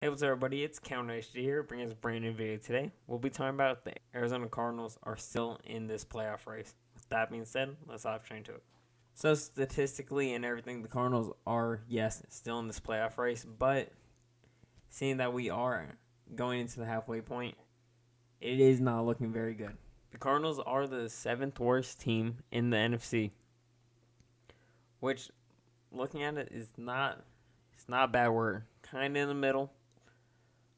Hey, what's up, everybody? It's Count HD here, bringing us a brand new video today. We'll be talking about the Arizona Cardinals are still in this playoff race. With that being said, let's hop straight into it. So, statistically and everything, the Cardinals are, yes, still in this playoff race, but seeing that we are going into the halfway point, it is not looking very good. The Cardinals are the 7th worst team in the NFC, which, looking at it, it's not bad. We're kind of in the middle.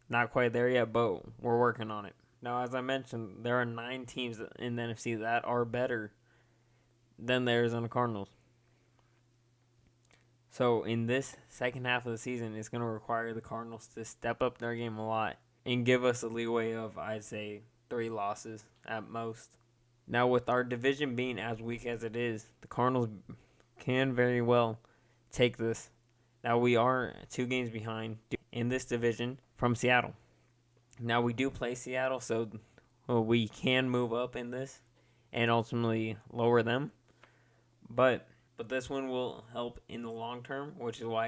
Not quite there yet, but we're working on it. Now, as I mentioned, there are 9 teams in the NFC that are better than the Arizona Cardinals. So, in this second half of the season, it's going to require the Cardinals to step up their game a lot and give us a leeway of, I'd say, 3 losses at most. Now, with our division being as weak as it is, the Cardinals can very well take this. Now, we are 2 games behind in this division from Seattle. Now, we do play Seattle, so we can move up in this and ultimately lower them. But this one will help in the long term, which is why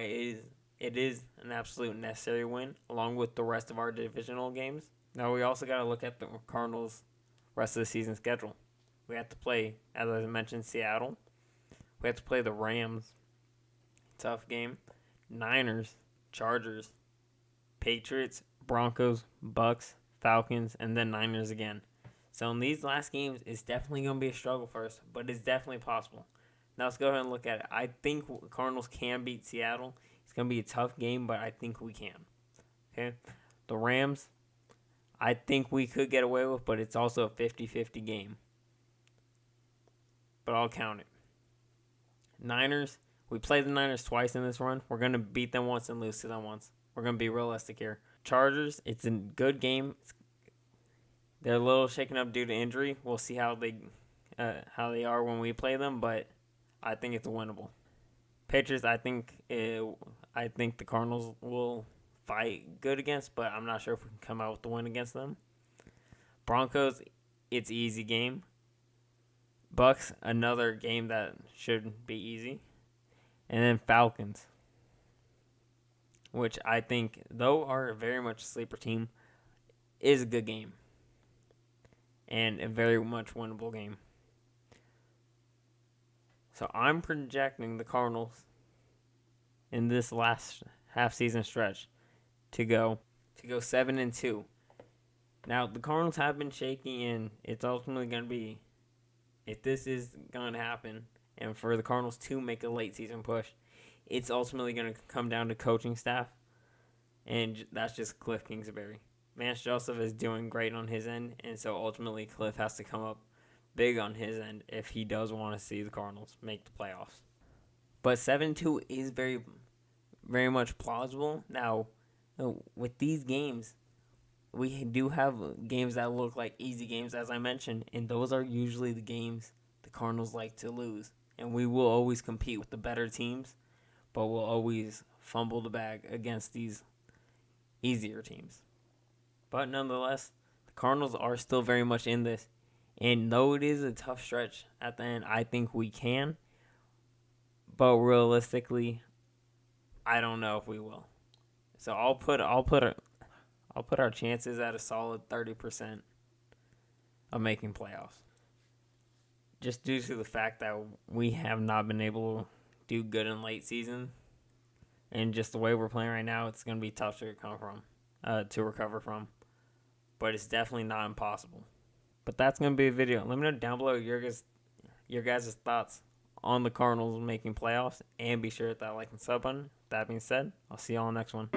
it is an absolute necessary win, along with the rest of our divisional games. Now, we also got to look at the Cardinals' rest of the season schedule. We have to play, as I mentioned, Seattle. We have to play the Rams. Tough game. Niners, Chargers, Patriots, Broncos, Bucks, Falcons, and then Niners again. So in these last games, it's definitely going to be a struggle for us, but it's definitely possible. Now let's go ahead and look at it. I think Cardinals can beat Seattle. It's going to be a tough game, but I think we can. Okay, the Rams, I think we could get away with, but it's also a 50-50 game. But I'll count it. Niners, we played the Niners twice in this run. We're going to beat them once and lose to them once. We're going to be realistic here. Chargers, it's a good game. They're a little shaken up due to injury. We'll see how they are when we play them, but I think it's winnable. Patriots, I think the Cardinals will fight good against, but I'm not sure if we can come out with the win against them. Broncos, it's an easy game. Bucks, another game that should be easy. And then Falcons, which I think, though are very much a sleeper team, is a good game. And a very much winnable game. So I'm projecting the Cardinals in this last half-season stretch to go 7-2. Now, the Cardinals have been shaky, and it's ultimately going to be, if this is going to happen, and for the Cardinals to make a late-season push, it's ultimately going to come down to coaching staff, and that's just Cliff Kingsbury. Vance Joseph is doing great on his end, and so ultimately Cliff has to come up big on his end if he does want to see the Cardinals make the playoffs. But 7-2 is very, very much plausible. Now, with these games, we do have games that look like easy games, as I mentioned, and those are usually the games the Cardinals like to lose. And we will always compete with the better teams, but we'll always fumble the bag against these easier teams. But nonetheless, the Cardinals are still very much in this. And though it is a tough stretch at the end, I think we can. But realistically, I don't know if we will. So I'll put our chances at a solid 30% of making playoffs. Just due to the fact that we have not been able to do good in late season. And just the way we're playing right now, it's going to be tough to recover from. But it's definitely not impossible. But that's going to be a video. Let me know down below your guys' thoughts on the Cardinals making playoffs. And be sure to hit that like and sub button. That being said, I'll see you all on the next one.